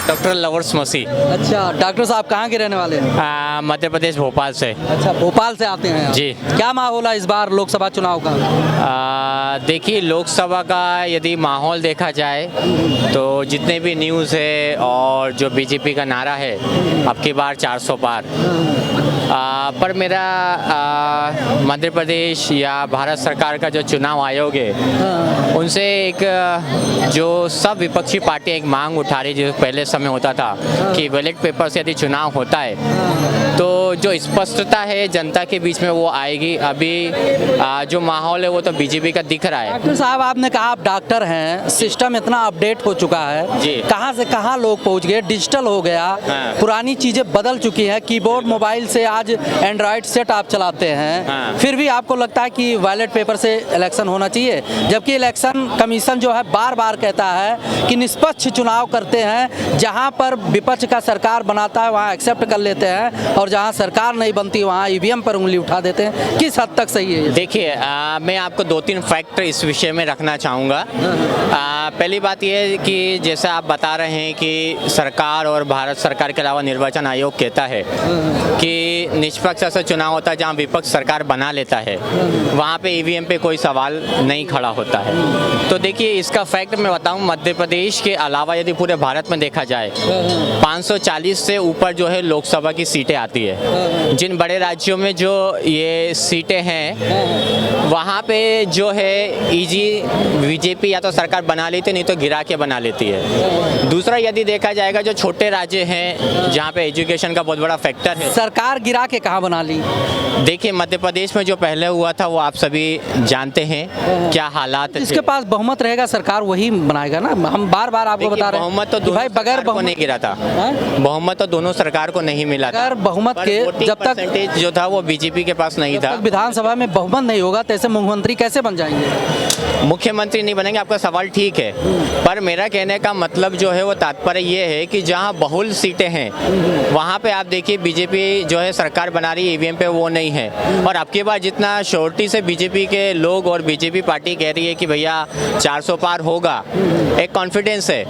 Doctor lovers मसीह। अच्छा, doctor साहब कहाँ के रहने वाले हैं? मध्य प्रदेश भोपाल से। अच्छा, भोपाल से आते हैं आप। जी। क्या माहौल है इस बार लोकसभा चुनाव का? देखिए, लोकसभा का यदि माहौल देखा जाए तो जितने भी न्यूज़ है और जो बीजेपी का नारा है अब की बार 400 पार, पर मेरा मध्य प्रदेश या भारत सरकार का जो चुनाव आयोग है उनसे एक जो सब विपक्षी पार्टी एक मांग उठा रही जो पहले समय होता था कि बैलेट पेपर से यदि चुनाव होता है तो जो स्पष्टता है जनता के बीच में वो आएगी। अभी जो माहौल है वो तो बीजेपी का दिख रहा है। डॉक्टर साहब, आपने कहा आप डॉक्टर हैं, सिस्टम इतना अपडेट हो चुका है जी। कहाँ से कहाँ लोग पहुँच गए, डिजिटल हो गया। हाँ। पुरानी चीजें बदल चुकी हैं, कीबोर्ड मोबाइल से आज एंड्रॉइड सेट आप चलाते हैं। हाँ। फिर भी आपको लगता है कि बैलेट पेपर से इलेक्शन होना चाहिए, जबकि इलेक्शन कमीशन जो है बार बार कहता है कि निष्पक्ष चुनाव करते हैं, जहाँ पर विपक्ष का सरकार बनाता है वहाँ एक्सेप्ट कर लेते हैं और जहाँ सरकार नहीं बनती वहाँ ईवीएम पर उंगली उठा देते हैं। किस हद तक सही है ये? देखिए, मैं आपको 2-3 फैक्टर इस विषय में रखना चाहूँगा। पहली बात यह है कि जैसा आप बता रहे हैं कि सरकार और भारत सरकार के अलावा निर्वाचन आयोग कहता है कि निष्पक्ष ऐसा चुनाव होता है जहाँ विपक्ष सरकार बना लेता है, वहाँ पे ईवीएम पे कोई सवाल नहीं खड़ा होता है। तो देखिए, इसका फैक्ट मैं बताऊँ, मध्य प्रदेश के अलावा यदि पूरे भारत में देखा जाए 540 से ऊपर जो है लोकसभा की सीटें आती है। जिन बड़े राज्यों में जो ये सीटें हैं वहाँ पे जो है ईजी बीजेपी या तो सरकार बना लेती है, नहीं तो गिरा के बना लेती है। दूसरा, यदि देखा जाएगा जो छोटे राज्य हैं जहाँ पे एजुकेशन का बहुत बड़ा फैक्टर है, सरकार गिरा के कहाँ बना ली? देखिए मध्य प्रदेश में जो पहले हुआ था वो आप सभी जानते हैं क्या हालात थे। जिसके पास बहुमत रहेगा सरकार वही बनाएगा ना। हम बार बार आपको बता रहे हैं बहुमत तो कि भाई बगैर बहुमत नहीं गिरा था। बहुमत तो दोनों सरकार को नहीं मिला था। अगर बहुमत के जब तक परसेंटेज जो था वो बीजेपी के पास नहीं था। विधानसभा में बहुमत नहीं होगा तो ऐसे मुख्यमंत्री कैसे बन जाएंगे? मुख्यमंत्री नहीं बनेंगे, आपका सवाल ठीक है, पर मेरा कहने का मतलब जो है वो तात्पर्य ये है कि जहां बहुल सीटें हैं वहां पे आप देखिए बीजेपी जो है सरकार बना रही है, ईवीएम पे वो नहीं है। और आपके बाद जितना श्योरिटी से बीजेपी के लोग और बीजेपी पार्टी कह रही है कि भैया 400 पार होगा, एक कॉन्फिडेंस है,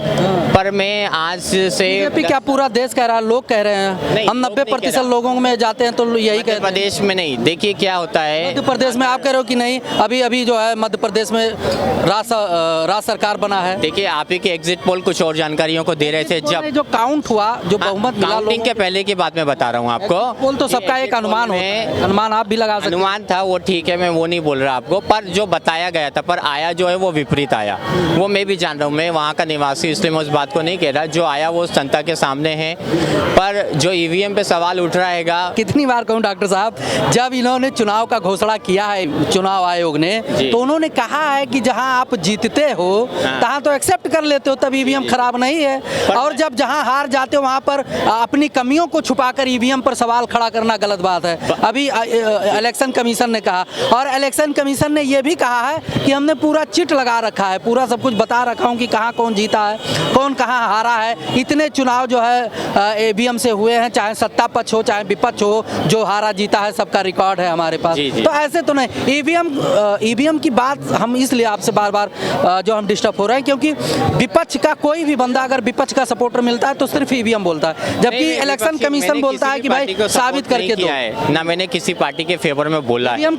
पर मैं आज से बीजेपी क्या पूरा देश कह रहा है, लोग कह रहे हैं, हम 90% लोगों में जाते हैं तो यही कहते हैं। प्रदेश में नहीं, देखिए क्या होता है मध्य प्रदेश में आप कह रहे हो कि नहीं, अभी जो है मध्य प्रदेश में राज सरकार बना है। देखिए, आप ही के एग्जिट पोल कुछ और जानकारियों को दे रहे थे। जब जो काउंट हुआ, जो बहुमत मिला, काउंटिंग के पहले की बात मैं बता रहा हूँ आपको। पोल तो सबका एक अनुमान होता है, अनुमान आप भी लगा सकते हैं। अनुमान था वो ठीक है, मैं वो नहीं बोल रहा आपको, पर जो बताया गया था पर आया जो है वो विपरीत आया, वो मैं भी जान रहा हूँ। मैं वहाँ का निवासी इसलिए मैं उस बात को नहीं कह रहा, जो आया वो जनता के सामने है। पर जो ईवीएम पे सवाल उठ रहा है, कितनी बार कहूँ डॉक्टर साहब, जब इन्होंने चुनाव का घोषणा किया है चुनाव आयोग ने, तो उन्होंने कहा है कि जहां आप जीतते हो तहां तो एक्सेप्ट कर लेते हो, तब ईवीएम खराब नहीं है, और जब जहां हार जाते हो वहां पर अपनी कमियों को छुपाकर ईवीएम पर सवाल खड़ा करना गलत बात है। अभी इलेक्शन कमीशन ने कहा, और इलेक्शन कमीशन ने यह भी कहा है कि हमने पूरा चिट लगा रखा है, पूरा सब कुछ बता रखा हूँ कि कहाँ कौन जीता है, कौन कहाँ हारा है। इतने चुनाव जो है ईवीएम से हुए हैं, चाहे सत्ता पक्ष हो चाहे विपक्ष हो, जो हारा जीता है सबका रिकॉर्ड है हमारे पास। तो ऐसे तो नहीं, ईवीएम की बात हम इसलिए आपसे बार बार जो हम डिस्टर्ब हो रहे हैं क्योंकि विपक्ष का कोई भी बंदा अगर विपक्ष का सपोर्टर मिलता है तो सिर्फ ईवीएम बोलता है, जबकि इलेक्शन कमीशन बोलता है कि भाई साबित करके दो। ना मैंने किसी पार्टी के फेवर में बोला है।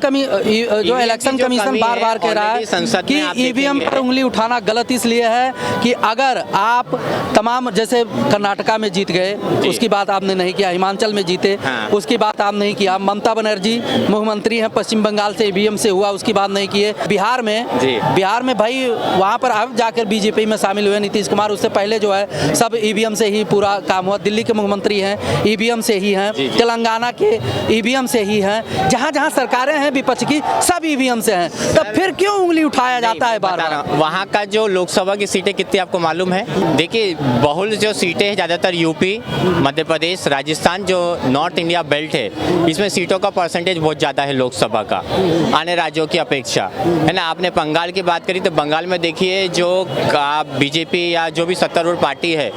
जो इलेक्शन कमीशन बार बार कह रहा है कि ईवीएम पर उंगली उठाना गलत इसलिए है कि अगर आप तमाम, जैसे कर्नाटका में जीत गए उसकी बात आपने नहीं किया, हिमाचल में जीते उसकी बात आप नहीं किया, ममता बनर्जी मुख्यमंत्री हैं पश्चिम बंगाल से, ईवीएम से हुआ उसकी बात नहीं किए। बिहार में भाई वहाँ पर अब जाकर बीजेपी में शामिल हुए नीतीश कुमार, उससे पहले जो है सब ईवीएम से ही पूरा काम हुआ। दिल्ली के मुख्यमंत्री हैं ईवीएम से ही हैं, तेलंगाना के ईवीएम से ही हैं, जहाँ जहाँ सरकारें हैं विपक्ष की सब ईवीएम से हैं, तब फिर क्यों उंगली उठाया जाता है बार बार? वहाँ का जो लोकसभा की सीटें कितनी आपको मालूम है? देखिए, बहुल जो सीटें हैं ज़्यादातर यूपी, मध्य प्रदेश, राजस्थान, जो नॉर्थ इंडिया बेल्ट है, इसमें सीटों का परसेंटेज बहुत ज़्यादा है लोकसभा का अन्य राज्यों की अपेक्षा, है ना। आपने बंगाल की बात करी तो बंगाल में देखिए जो जो बीजेपी या जो भी सत्तारूढ़ पार्टी है,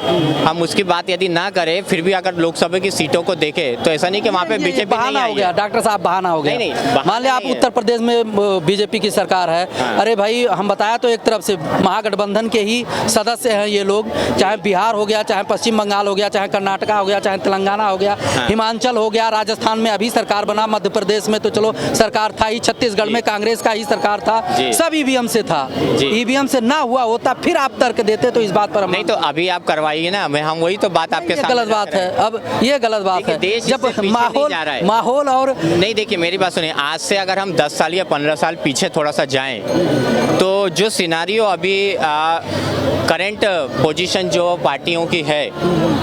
हम उसकी बात यदि ना करें, फिर भी अगर लोकसभा की सीटों को देखें तो ऐसा नहीं कि वहाँ पे बीजेपी बहाना नहीं हो आई गया है। डॉक्टर साहब, बहाना हो गया। नहीं, मान लिया आप नहीं है। उत्तर प्रदेश में बीजेपी की सरकार है, अरे भाई हम बताया तो एक तरफ से महागठबंधन के ही सदस्य हैं ये लोग, चाहे बिहार हो गया, चाहे पश्चिम बंगाल हो गया, चाहे कर्नाटका हो गया, चाहे तेलंगाना हो गया, हिमाचल हो गया, राजस्थान में अभी सरकार बना, मध्य प्रदेश में तो चलो सरकार था ही, छत्तीसगढ़ में कांग्रेस का ही सरकार था, सब ईवीएम से था। ईवीएम से ना हुआ होता फिर आप तर्क देते तो इस बात पर हम नहीं, तो अभी आप करवाइए ना, हम वही तो बात आपके सामने गलत बात है। अब ये गलत बात है देश जब इससे पीछे नहीं जा रहा है। माहौल और नहीं, देखिए मेरी बात सुनिए, आज से अगर हम 10 साल या 15 साल पीछे थोड़ा सा जाएं तो जो सिनारियो अभी करंट पोजीशन जो पार्टियों की है,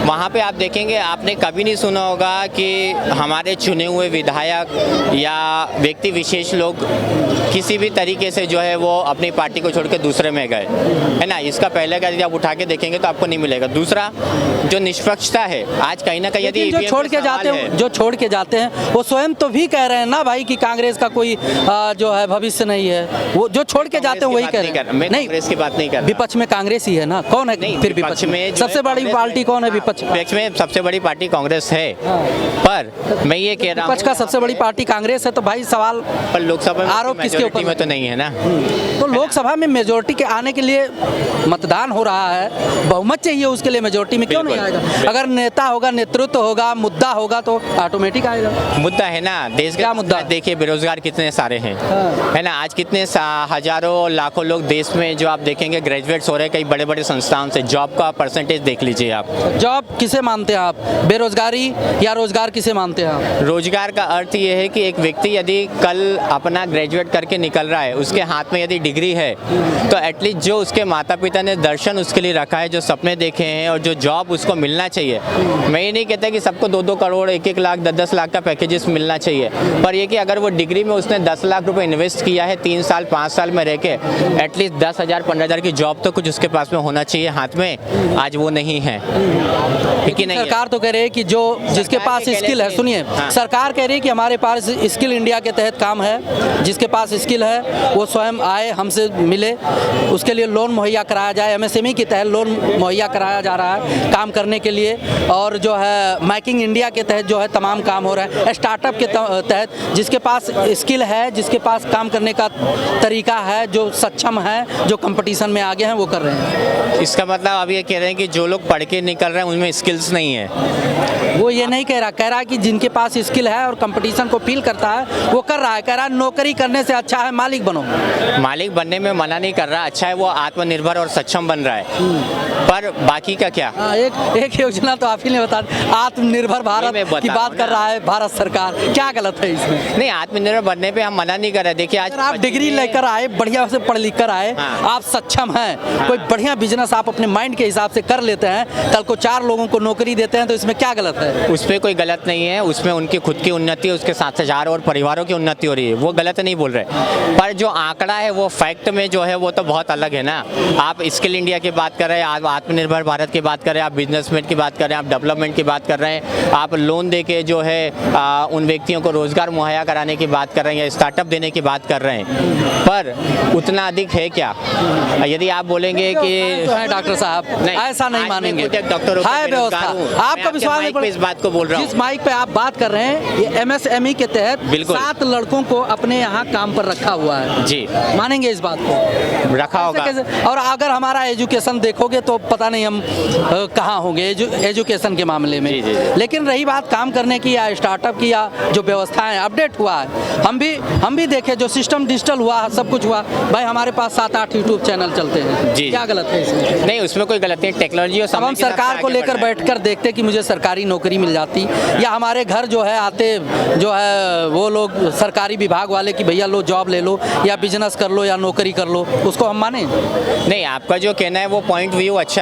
वहाँ पे आप देखेंगे, आपने कभी नहीं सुना होगा कि हमारे चुने हुए विधायक या व्यक्ति विशेष लोग किसी भी तरीके से जो है वो अपनी पार्टी को छोड़ के दूसरे में गए, है ना। इसका पहले का यदि आप उठा के देखेंगे तो आपको नहीं मिलेगा। दूसरा, जो निष्पक्षता है आज कहीं ना कहीं, यदि जो छोड़ के जाते हैं, जो छोड़ के जाते हैं वो स्वयं तो भी कह रहे हैं ना भाई कि कांग्रेस का कोई जो है भविष्य नहीं है, वो जो छोड़ के जाते हैं वही कह रहे हैं। मैं कांग्रेस की बात नहीं कर रहा। विपक्ष में कांग्रेस ही है ना, कौन है फिर विपक्ष में? सबसे बड़ी पार्टी कौन है विपक्ष में? सबसे बड़ी पार्टी कांग्रेस है, पर मैं ये कह रहा हूँ विपक्ष का सबसे बड़ी पार्टी कांग्रेस है, तो भाई सवाल पर लोकसभा में आरोप किसके ऊपर में तो नहीं है ना। तो लोकसभा में मेजोरिटी के आने के लिए मतदान हो रहा है, बहुमत चाहिए उसके लिए, मेजोरिटी में क्यों नहीं आएगा? अगर नेता होगा, नेतृत्व होगा, मुद्दा होगा तो ऑटोमेटिक आएगा। मुद्दा है ना देश क्या मुद्दा? देखिए बेरोजगार कितने सारे हैं, है ना। आज कितने हजारों लाखों लोग देश में जो आप देखेंगे ग्रेजुएट्स हो रहे हैं कई बड़े बड़े संस्थाओं से, जॉब का परसेंटेज देख लीजिए आप। जॉब किसे मानते हैं आप, बेरोजगारी या रोजगार किसे मानते हैं आप? रोजगार का अर्थ ये है कि एक व्यक्ति यदि कल अपना ग्रेजुएट करके निकल रहा है, उसके हाथ में यदि डिग्री है, तो एटलीस्ट जो उसके माता पिता ने दर्शन उसके लिए रखा है, जो सपने देखे हैं और जो जॉब उसको मिलना चाहिए। मैं ये नहीं कहता कि सबको 2-2 करोड़ 1-1 लाख 10-10 लाख का पैकेजेस मिलना चाहिए, पर ये कि अगर वो डिग्री में उसने 10 लाख रुपए इन्वेस्ट किया है 3 साल 5 साल में रह के, एटलीस्ट 10,000 15,000 की जॉब तो कुछ उसके पास में होना चाहिए हाथ में। आज वो नहीं है, कि नहीं। सरकार तो कह रही है कि जो जिसके पास स्किल है, सुनिए, सरकार कह रही है कि हमारे पास स्किल इंडिया के तहत काम है, जिसके पास स्किल है वो स्वयं आए, हमसे मिले, उसके लिए लोन मुहैया कराया जाए। एमएसएमई के तहत लोन मुहैया कराया जा रहा है काम करने के लिए, और जो है मेकिंग इंडिया के तहत जो है तमाम काम हो रहा है। स्टार्टअप के तहत जिसके पास स्किल है, जिसके पास काम करने का तरीका है, जो सक्षम है, जो कंपटीशन में आगे हैं, वो कर रहे हैं। इसका मतलब आप ये कह रहे हैं कि जो लोग पढ़ के निकल रहे हैं उनमें स्किल्स नहीं है? वो ये नहीं कह रहा है कि जिनके पास स्किल है और कंपटीशन को फील करता है वो कर रहा है। कह रहा है नौकरी करने से अच्छा है मालिक बनो। मालिक बनने में मना नहीं कर रहा, अच्छा है वो आत्मनिर्भर और सक्षम बन रहा है, पर बाकी का क्या? एक योजना तो आप ही ने बता दी, आत्मनिर्भर भारत की बात कर रहा है भारत सरकार, क्या गलत है इसमें? नहीं, आत्मनिर्भर बनने पे हम मना नहीं कर रहे। देखिए आज आप डिग्री लेकर आए, बढ़िया से पढ़ लिख कर आए, आप सक्षम हैं, कोई बढ़िया बिजनेस आप अपने माइंड के हिसाब से कर लेते हैं, कल को 4 लोगों को नौकरी देते हैं, तो इसमें क्या गलत है? उसमें कोई गलत नहीं है, उसमें उनकी खुद की उन्नति है, उसके साथ हजार और परिवारों की उन्नति हो रही है, वो गलत नहीं बोल रहे। पर जो आंकड़ा है वो फैक्ट में जो है वो तो बहुत अलग है ना। आप स्किल इंडिया की बात कर रहे हैं, आप आत्मनिर्भर भारत की बात कर रहे हैं, आप बिजनेसमैन की बात कर रहे हैं, आप डेवलपमेंट की बात कर रहे हैं, आप लोन दे के जो है उन व्यक्तियों को रोजगार मुहैया कराने की बात कर रहे हैं, या स्टार्टअप देने की बात कर रहे हैं, पर उतना अधिक है क्या? यदि आप बोलेंगे कि तो है डॉक्टर साहब, ऐसा नहीं मानेंगे। डॉक्टरों है व्यवस्था, आपका विश्वास नहीं, इस बात को बोल रहा हूँ। जिस माइक पे आप बात कर रहे हैं, ये एमएसएमई के तहत 7 लड़कों को अपने यहाँ काम पर रखा हुआ है जी, मानेंगे इस बात को? रखा होगा। और अगर हमारा एजुकेशन देखोगे तो पता नहीं हम कहाँ होंगे एजुकेशन के मामले में। जी। लेकिन रही बात काम करने की या स्टार्टअप की, या जो व्यवस्थाएं अपडेट हुआ है, हम भी देखे, जो सिस्टम डिजिटल हुआ, सब कुछ हुआ, भाई हमारे पास 7-8 यूट्यूब चैनल चलते हैं जी। क्या गलत है इसमें? नहीं, उसमें कोई गलत नहीं, टेक्नोलॉजी और अब हम सरकार को लेकर बैठकर देखते कि मुझे सरकारी नौकरी मिल जाती, या हमारे घर जो है आते जो है वो लोग सरकारी विभाग वाले कि भैया लो जॉब ले लो, या बिजनेस कर लो, या नौकरी कर लो, उसको हम माने? नहीं, आपका जो कहना है वो पॉइंट व्यू अच्छा है।